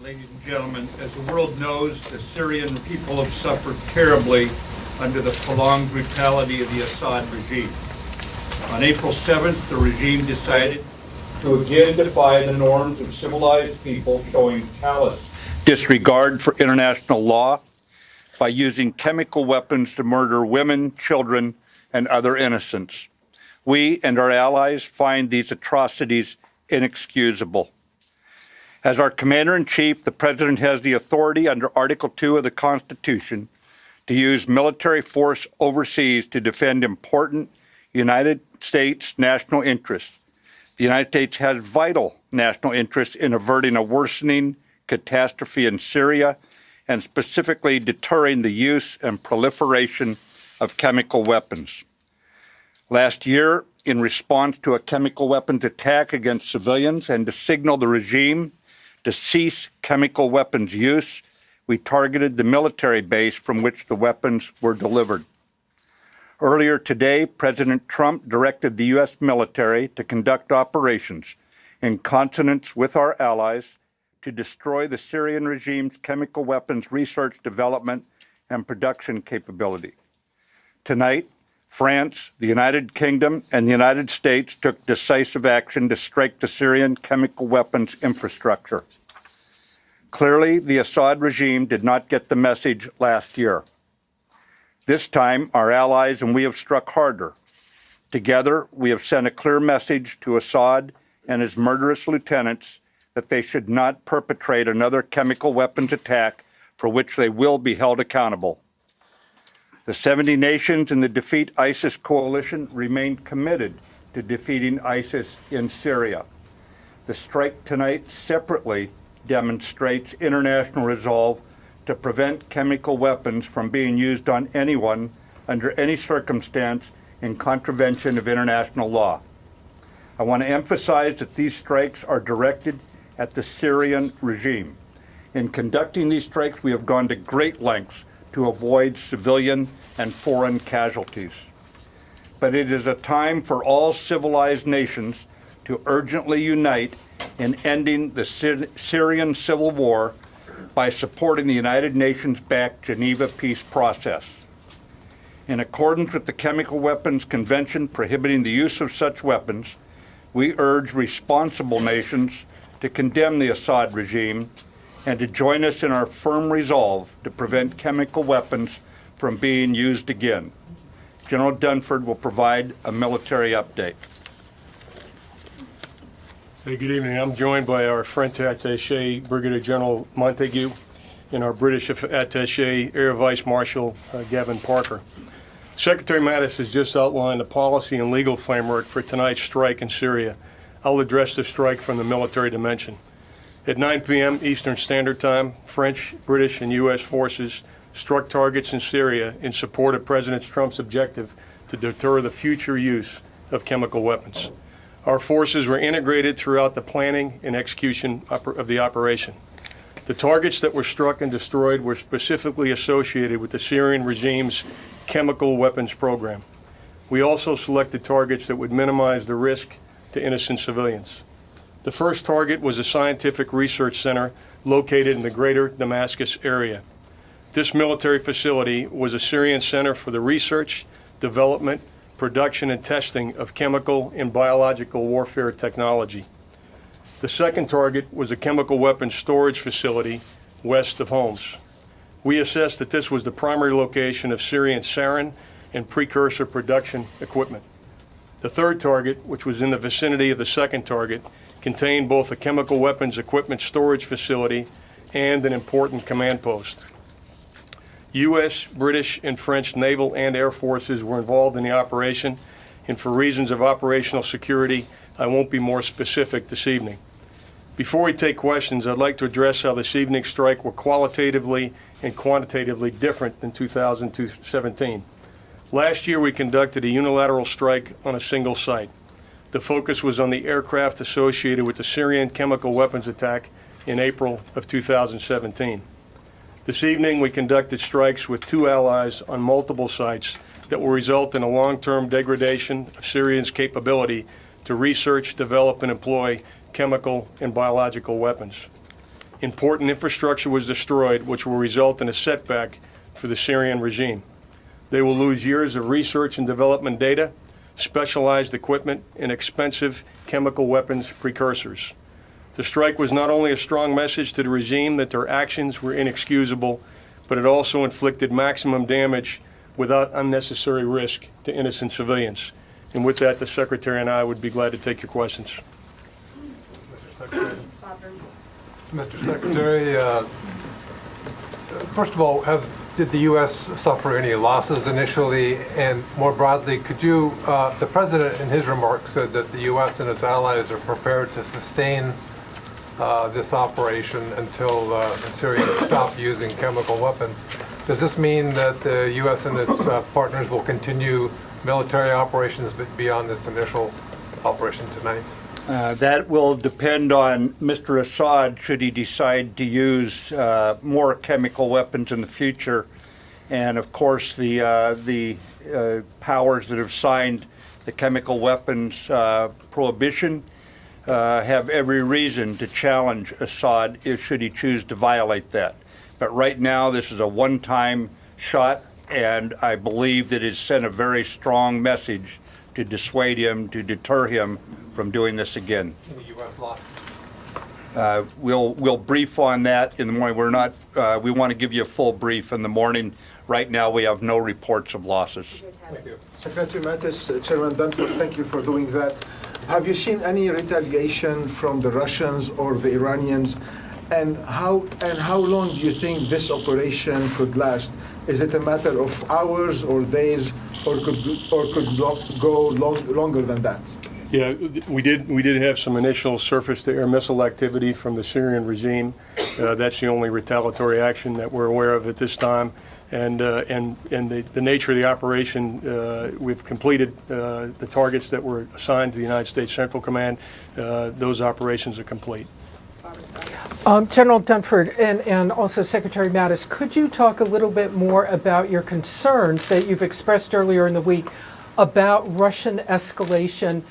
ladies and gentlemen. As the world knows, the Syrian people have suffered terribly under the prolonged brutality of the Assad regime. On April 7th, the regime decided to again defy the norms of civilized people, showing callous disregard for international law by using chemical weapons to murder women, children, and other innocents. We and our allies find these atrocities inexcusable. As our Commander-in-Chief, the President has the authority under Article 2 of the Constitution to use military force overseas to defend important United States national interests. The United States has vital national interests in averting a worsening catastrophe in Syria and specifically deterring the use and proliferation of chemical weapons. Last year, in response to a chemical weapons attack against civilians and to signal the regime to cease chemical weapons use, we targeted the military base from which the weapons were delivered. Earlier today, President Trump directed the U.S. military to conduct operations in consonance with our allies to destroy the Syrian regime's chemical weapons research, development, and production capability. Tonight, France, the United Kingdom, and the United States took decisive action to strike the Syrian chemical weapons infrastructure. Clearly, the Assad regime did not get the message last year. This time, our allies and we have struck harder. Together, we have sent a clear message to Assad and his murderous lieutenants that they should not perpetrate another chemical weapons attack for which they will be held accountable. The 70 nations in the Defeat ISIS coalition remain committed to defeating ISIS in Syria. The strike tonight separately demonstrates international resolve to prevent chemical weapons from being used on anyone under any circumstance in contravention of international law. I want to emphasize that these strikes are directed at the Syrian regime. In conducting these strikes, we have gone to great lengths to avoid civilian and foreign casualties. But it is a time for all civilized nations to urgently unite in ending the Syrian civil war by supporting the United Nations-backed Geneva peace process. In accordance with the Chemical Weapons Convention prohibiting the use of such weapons, we urge responsible nations to condemn the Assad regime and to join us in our firm resolve to prevent chemical weapons from being used again. General Dunford will provide a military update. Hey, good evening. I'm joined by our French attaché, Brigadier General Montague, and our British attaché, Air Vice Marshal Gavin Parker. Secretary Mattis has just outlined the policy and legal framework for tonight's strike in Syria. I'll address the strike from the military dimension. At 9 p.m. Eastern Standard Time, French, British, and U.S. forces struck targets in Syria in support of President Trump's objective to deter the future use of chemical weapons. Our forces were integrated throughout the planning and execution of the operation. The targets that were struck and destroyed were specifically associated with the Syrian regime's chemical weapons program. We also selected targets that would minimize the risk to innocent civilians. The first target was a scientific research center located in the greater Damascus area. This military facility was a Syrian center for the research, development, production, and testing of chemical and biological warfare technology. The second target was a chemical weapons storage facility west of Homs. We assessed that this was the primary location of Syrian sarin and precursor production equipment. The third target, which was in the vicinity of the second target, contained both a chemical weapons equipment storage facility and an important command post. U.S., British, and French naval and air forces were involved in the operation, and for reasons of operational security, I won't be more specific this evening. Before we take questions, I'd like to address how this evening's strike were qualitatively and quantitatively different than 2017. Last year, we conducted a unilateral strike on a single site. The focus was on the aircraft associated with the Syrian chemical weapons attack in April of 2017. This evening, we conducted strikes with two allies on multiple sites that will result in a long-term degradation of Syria's capability to research, develop, and employ chemical and biological weapons. Important infrastructure was destroyed, which will result in a setback for the Syrian regime. They will lose years of research and development data, specialized equipment, and expensive chemical weapons precursors. The strike was not only a strong message to the regime that their actions were inexcusable, but it also inflicted maximum damage without unnecessary risk to innocent civilians. And with that, the Secretary and I would be glad to take your questions. Mr. Secretary, first of all, did the U.S. suffer any losses initially? And more broadly, the President in his remarks said that the U.S. and its allies are prepared to sustain this operation until the Syrians stop using chemical weapons. Does this mean that the U.S. and its partners will continue military operations beyond this initial operation tonight? That will depend on Mr. Assad, should he decide to use more chemical weapons in the future. And of course, the powers that have signed the chemical weapons prohibition have every reason to challenge Assad should he choose to violate that. But right now, this is a one-time shot, and I believe that it sent a very strong message to dissuade him, to deter him from doing this again. The U.S. lost. We'll brief on that in the morning. We want to give you a full brief in the morning. Right now, we have no reports of losses. Thank you. Secretary Mattis, Chairman Dunford, thank you for doing that. Have you seen any retaliation from the Russians or the Iranians? And how long do you think this operation could last? Is it a matter of hours or days, or could go longer than that? Yeah, we did have some initial surface-to-air missile activity from the Syrian regime. That's the only retaliatory action that we're aware of at this time. And the nature of the operation, we've completed the targets that were assigned to the United States Central Command. Those operations are complete. General Dunford and also Secretary Mattis, could you talk a little bit more about your concerns that you've expressed earlier in the week about Russian escalation?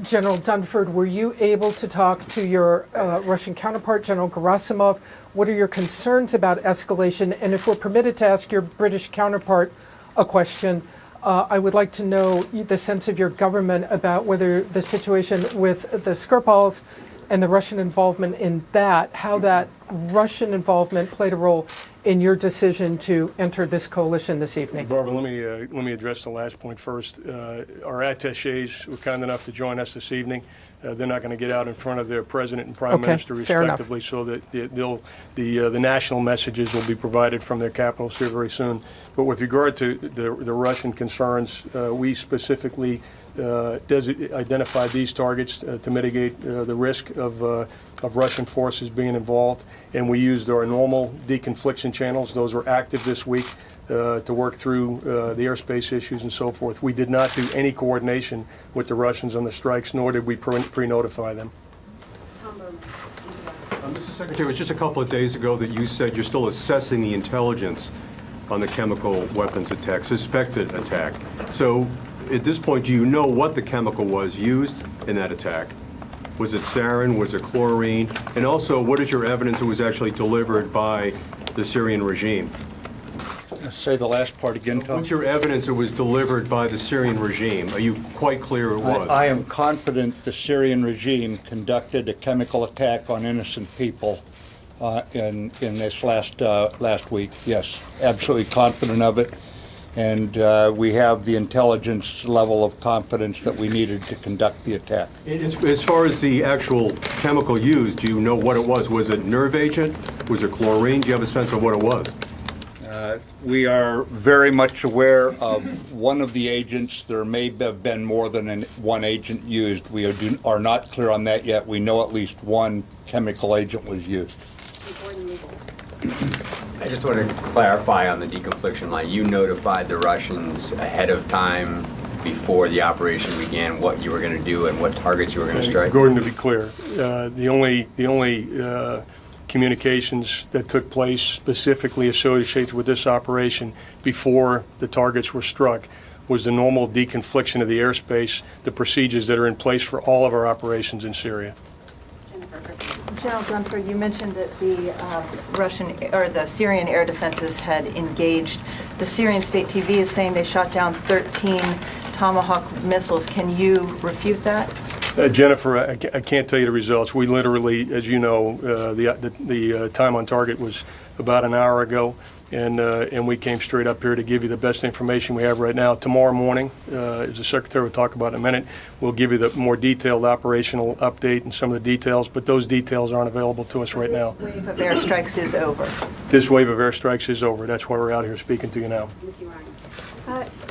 General Dunford, were you able to talk to your Russian counterpart, General Gerasimov? What are your concerns about escalation? And if we're permitted to ask your British counterpart a question, I would like to know the sense of your government about whether the situation with the Skripals and the Russian involvement in that, how that Russian involvement played a role in your decision to enter this coalition this evening. Barbara, let me address the last point first. Our attachés were kind enough to join us this evening. They're not going to get out in front of their president and prime minister respectively, so that the national messages will be provided from their capitals here very soon. But with regard to the Russian concerns, we specifically identified these targets to mitigate the risk of Russian forces being involved, and we used our normal deconfliction channels. Those were active this week to work through the airspace issues and so forth. We did not do any coordination with the Russians on the strikes, nor did we pre-notify them. Mr. Secretary, it was just a couple of days ago that you said you're still assessing the intelligence on the chemical weapons attack, suspected attack. So at this point, do you know what the chemical was used in that attack? Was it sarin? Was it chlorine? And also, what is your evidence it was actually delivered by the Syrian regime? Say the last part again, Tom. What's your evidence it was delivered by the Syrian regime? Are you quite clear it was? I am confident the Syrian regime conducted a chemical attack on innocent people in this last week. Yes, absolutely confident of it. And we have the intelligence level of confidence that we needed to conduct the attack. As far as the actual chemical used, do you know what it was? Was it nerve agent? Was it chlorine? Do you have a sense of what it was? We are very much aware of one of the agents. There may have been more than one agent used. We are not clear on that yet. We know at least one chemical agent was used. I just want to clarify on the deconfliction line. You notified the Russians ahead of time before the operation began what you were going to do and what targets you were going to strike? Gordon, to be clear, the only communications that took place specifically associated with this operation before the targets were struck was the normal deconfliction of the airspace, the procedures that are in place for all of our operations in Syria. General Dunford, you mentioned that the the Syrian air defenses had engaged. The Syrian state TV is saying they shot down 13 Tomahawk missiles. Can you refute that? Jennifer, I can't tell you the results. We literally, as you know, the time on target was about an hour ago, and we came straight up here to give you the best information we have right now. Tomorrow morning, as the Secretary will talk about in a minute, we'll give you the more detailed operational update and some of the details, but those details aren't available to us right now. This wave of airstrikes is over. This wave of airstrikes is over. That's why we're out here speaking to you now.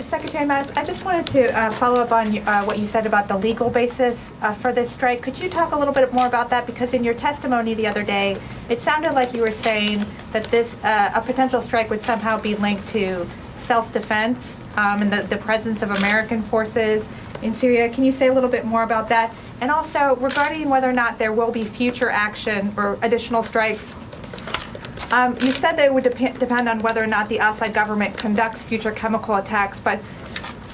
Secretary Mattis, I just wanted to follow up on what you said about the legal basis for this strike. Could you talk a little bit more about that? Because in your testimony the other day, it sounded like you were saying that this a potential strike would somehow be linked to self-defense and the presence of American forces in Syria. Can you say a little bit more about that? And also regarding whether or not there will be future action or additional strikes. You said that it would depend on whether or not the Assad government conducts future chemical attacks, but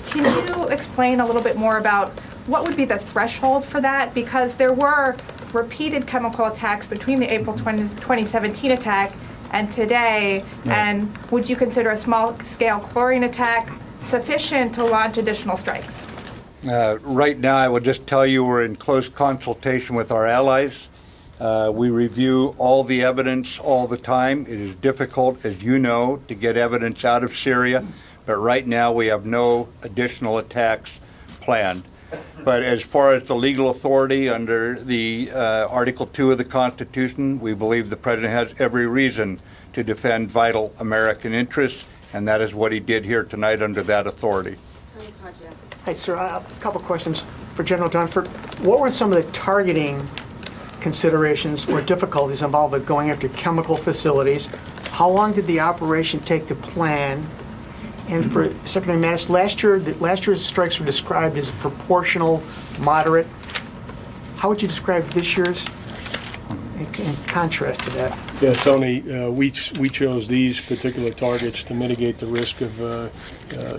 can you explain a little bit more about what would be the threshold for that? Because there were repeated chemical attacks between the April 2017 attack and today, and would you consider a small-scale chlorine attack sufficient to launch additional strikes? Right now, I will just tell you we're in close consultation with our allies. We review all the evidence all the time. It is difficult, as you know, to get evidence out of Syria, but right now we have no additional attacks planned. But as far as the legal authority under the Article 2 of the Constitution, we believe the President has every reason to defend vital American interests, and that is what he did here tonight under that authority. Hi, sir. I have a couple questions for General Dunford. What were some of the targeting considerations or difficulties involved with going after chemical facilities? How long did the operation take to plan? And for Secretary Mattis, last year's strikes were described as proportional, moderate. How would you describe this year's in contrast to that? Yeah, Tony, we chose these particular targets to mitigate the risk of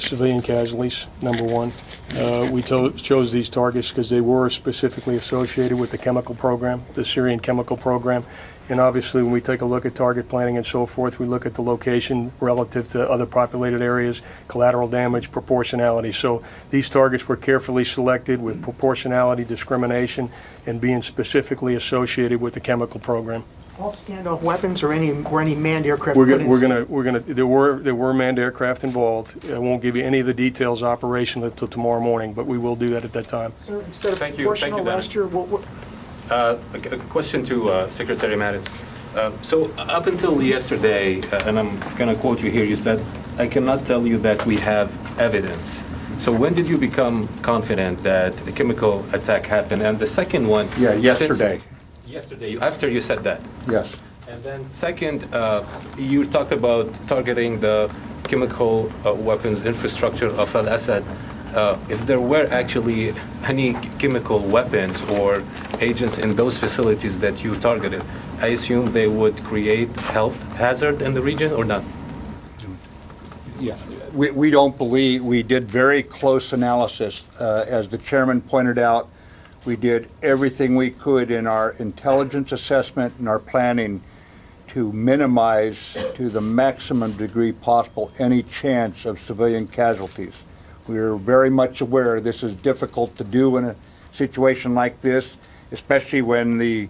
civilian casualties, number one. We chose these targets because they were specifically associated with the chemical program, the Syrian chemical program. And obviously, when we take a look at target planning and so forth, we look at the location relative to other populated areas, collateral damage, proportionality. So these targets were carefully selected with proportionality, discrimination, and being specifically associated with the chemical program. All standoff weapons or were any manned aircraft? There were manned aircraft involved. I won't give you any of the details operational until tomorrow morning, but we will do that at that time. Sir, instead of Thank you, proportional last year, a question to Secretary Mattis. So up until yesterday, and I'm going to quote you here, you said, "I cannot tell you that we have evidence." So when did you become confident that a chemical attack happened? And the second one... Yeah, yesterday. Yesterday, after you said that. Yes. And then second, you talked about targeting the chemical weapons infrastructure of Assad. If there were actually any chemical weapons or agents in those facilities that you targeted, I assume they would create health hazard in the region or not? Yeah, we don't believe, we did very close analysis. As the chairman pointed out, we did everything we could in our intelligence assessment and our planning to minimize to the maximum degree possible any chance of civilian casualties. We are very much aware this is difficult to do in a situation like this, especially when the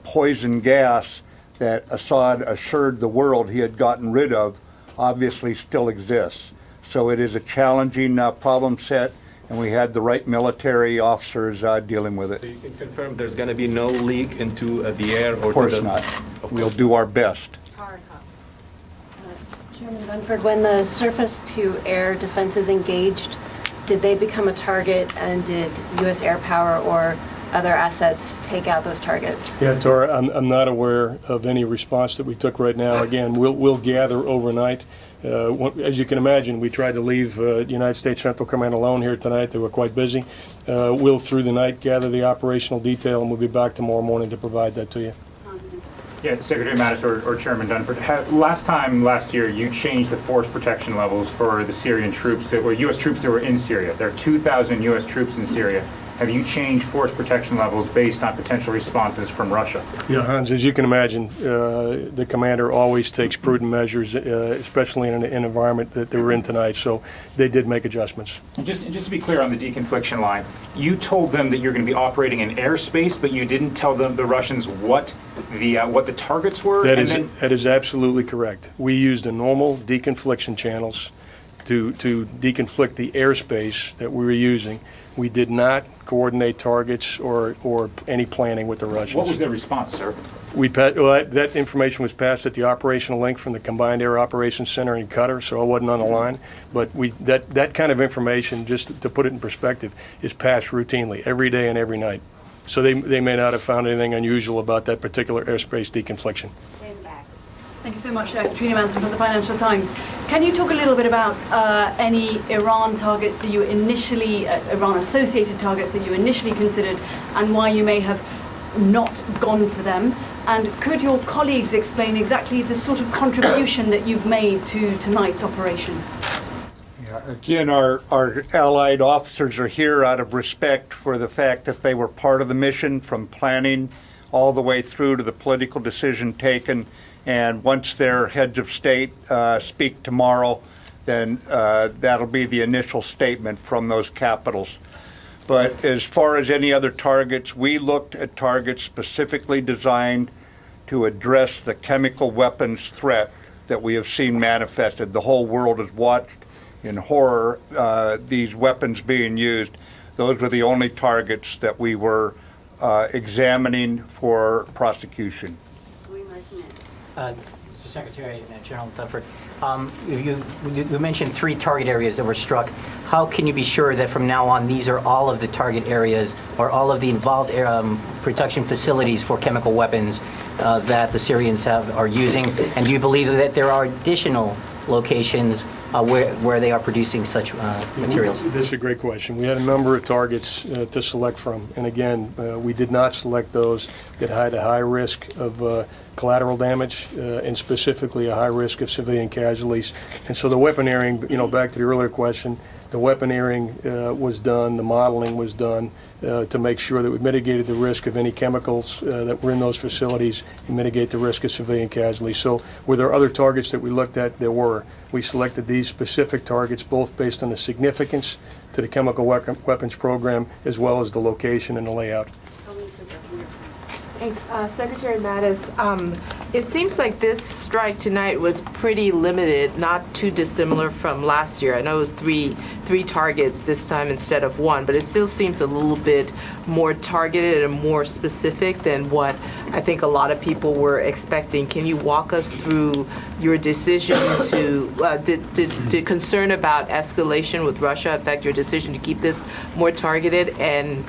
poison gas that Assad assured the world he had gotten rid of obviously still exists. So it is a challenging problem set, and we had the right military officers dealing with it. So you can confirm there's going to be no leak into the air? Or of course not. We'll do our best. Chairman Dunford, when the surface-to-air defenses engaged, did they become a target, and did U.S. air power or other assets take out those targets? Yeah, Tara, I'm not aware of any response that we took right now. Again, we'll gather overnight. As you can imagine, we tried to leave the United States Central Command alone here tonight. They were quite busy. We'll, through the night, gather the operational detail, and we'll be back tomorrow morning to provide that to you. Yeah, Secretary Mattis or Chairman Dunford, last year, you changed the force protection levels for the Syrian troops that were U.S. troops that were in Syria. There are 2,000 U.S. troops in Syria. have you changed force protection levels based on potential responses from Russia? Yeah, Hans, as you can imagine, the commander always takes prudent measures, especially in an environment that they were in tonight, so they did make adjustments. And just to be clear on the deconfliction line, you told them that you're going to be operating in airspace, but you didn't tell them, the Russians, what the targets were? That is absolutely correct. We used the normal deconfliction channels to deconflict the airspace that we were using. We did not coordinate targets or any planning with the Russians. What was their response, sir? That information was passed at the operational link from the Combined Air Operations Center in Qatar, so I wasn't on the line. But that kind of information, just to put it in perspective, is passed routinely every day and every night. So they may not have found anything unusual about that particular airspace deconfliction. Thank you so much, Katrina Manson from the Financial Times. Can you talk a little bit about any Iran targets that you initially, Iran-associated targets that you initially considered, and why you may have not gone for them? And could your colleagues explain exactly the sort of contribution that you've made to tonight's operation? Again, our allied officers are here out of respect for the fact that they were part of the mission from planning all the way through to the political decision taken. And once their heads of state speak tomorrow, then that'll be the initial statement from those capitals. But as far as any other targets, we looked at targets specifically designed to address the chemical weapons threat that we have seen manifested. The whole world has watched in horror these weapons being used. Those were the only targets that we were examining for prosecution. Mr. Secretary and General Dunford, you mentioned 3 target areas that were struck. How can you be sure that from now on these are all of the target areas or all of the involved production facilities for chemical weapons that the Syrians are using? And do you believe that there are additional locations where they are producing such materials? This is a great question. We had a number of targets to select from, and again, we did not select those that had a high risk of collateral damage and specifically a high risk of civilian casualties. And so the weaponeering, back to the earlier question, the weaponeering was done, the modeling was done to make sure that we mitigated the risk of any chemicals that were in those facilities and mitigate the risk of civilian casualties. So were there other targets that we looked at? There were. We selected these specific targets both based on the significance to the chemical weapons program as well as the location and the layout. Thanks. Secretary Mattis, it seems like this strike tonight was pretty limited, not too dissimilar from last year. I know it was three targets this time instead of 1, but it still seems a little bit more targeted and more specific than what I think a lot of people were expecting. Can you walk us through your decision to, did concern about escalation with Russia affect your decision to keep this more targeted? And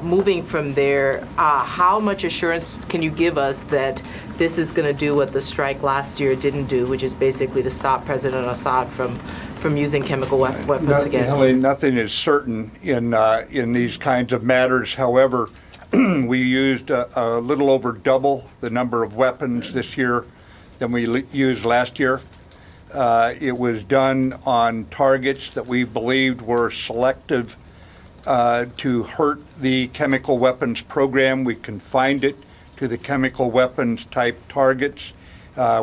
moving from there, how much assurance can you give us that this is going to do what the strike last year didn't do, which is basically to stop President Assad from using chemical weapons again? Nothing is certain in these kinds of matters. However, we used a little over double the number of weapons this year than we used last year. It was done on targets that we believed were selective to hurt the chemical weapons program. We confined it to the chemical weapons type targets.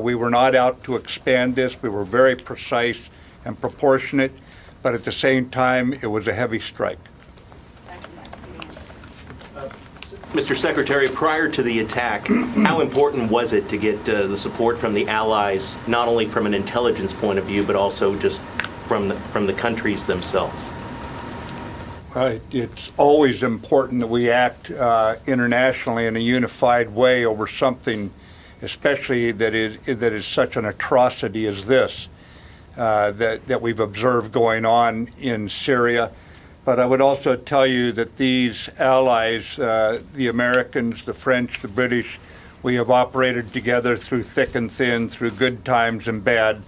We were not out to expand this. We were very precise and proportionate, but at the same time, it was a heavy strike. Mr. Secretary, prior to the attack, how important was it to get the support from the allies, not only from an intelligence point of view, but also just from the countries themselves? It's always important that we act internationally in a unified way over something, especially that is such an atrocity as this, that we've observed going on in Syria. But I would also tell you that these allies, the Americans, the French, the British, we have operated together through thick and thin, through good times and bad.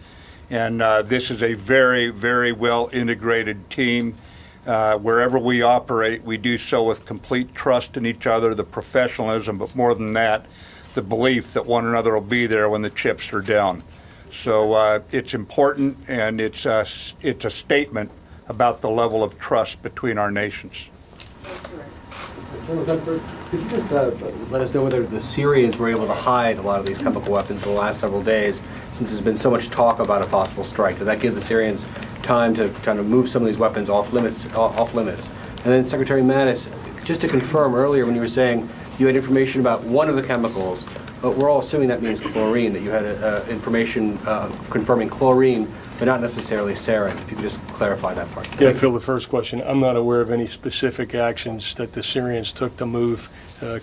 And this is a very, very well integrated team. Wherever we operate, we do so with complete trust in each other, the professionalism, but more than that, the belief that one another will be there when the chips are down. So it's important, and it's a statement about the level of trust between our nations. General Dunford, could you just let us know whether the Syrians were able to hide a lot of these chemical weapons in the last several days, since there's been so much talk about a possible strike? Did that give the Syrians time to kind of move some of these weapons off limits? And then Secretary Mattis, just to confirm earlier when you were saying you had information about one of the chemicals, but we're all assuming that means chlorine, that you had information confirming chlorine, but not necessarily sarin. If you could just clarify that part. Yeah, Phil, the first question, I'm not aware of any specific actions that the Syrians took to move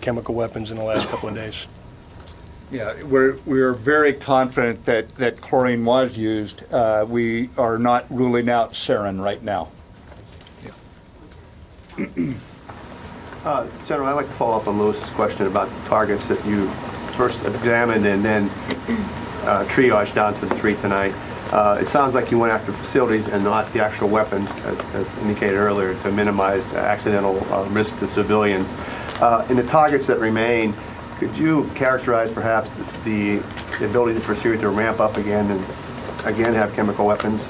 chemical weapons in the last couple of days. Yeah, we're very confident that chlorine was used. We are not ruling out sarin right now. General, I'd like to follow up on Lewis's question about the targets that you first examined and then triaged down to the 3 tonight. It sounds like you went after facilities and not the actual weapons, as indicated earlier, to minimize accidental risk to civilians. In the targets that remain, could you characterize perhaps the ability for Syria to ramp up again and again have chemical weapons?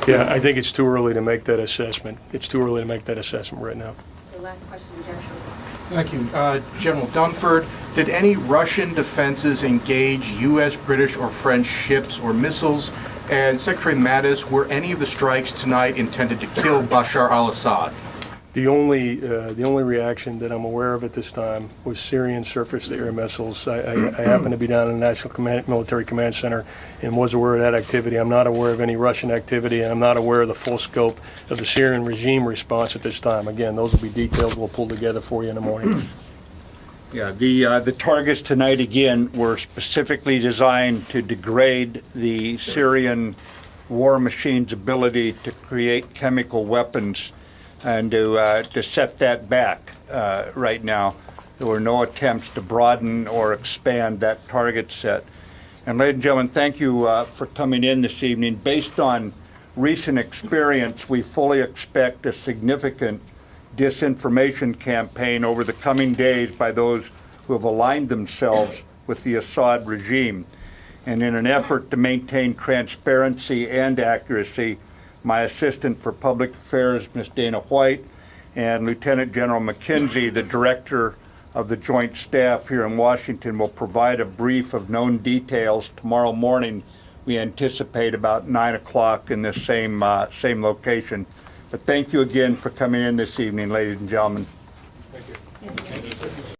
Yeah, I think it's too early to make that assessment. It's too early to make that assessment right now. The last question, General. Thank you. General Dunford, did any Russian defenses engage U.S., British, or French ships or missiles? And Secretary Mattis, were any of the strikes tonight intended to kill Bashar al-Assad? The only reaction that I'm aware of at this time was Syrian surface-to-air missiles. I happen to be down in the National Military Command Center and was aware of that activity. I'm not aware of any Russian activity, and I'm not aware of the full scope of the Syrian regime response at this time. Again, those will be details we'll pull together for you in the morning. Yeah, the targets tonight, again, were specifically designed to degrade the Syrian war machine's ability to create chemical weapons and to set that back right now. There were no attempts to broaden or expand that target set. And ladies and gentlemen, thank you for coming in this evening. Based on recent experience, we fully expect a significant disinformation campaign over the coming days by those who have aligned themselves with the Assad regime. And in an effort to maintain transparency and accuracy, my Assistant for Public Affairs, Ms. Dana White, and Lieutenant General McKenzie, the Director of the Joint Staff here in Washington, will provide a brief of known details tomorrow morning. We anticipate about 9 o'clock in this same location. But thank you again for coming in this evening, ladies and gentlemen.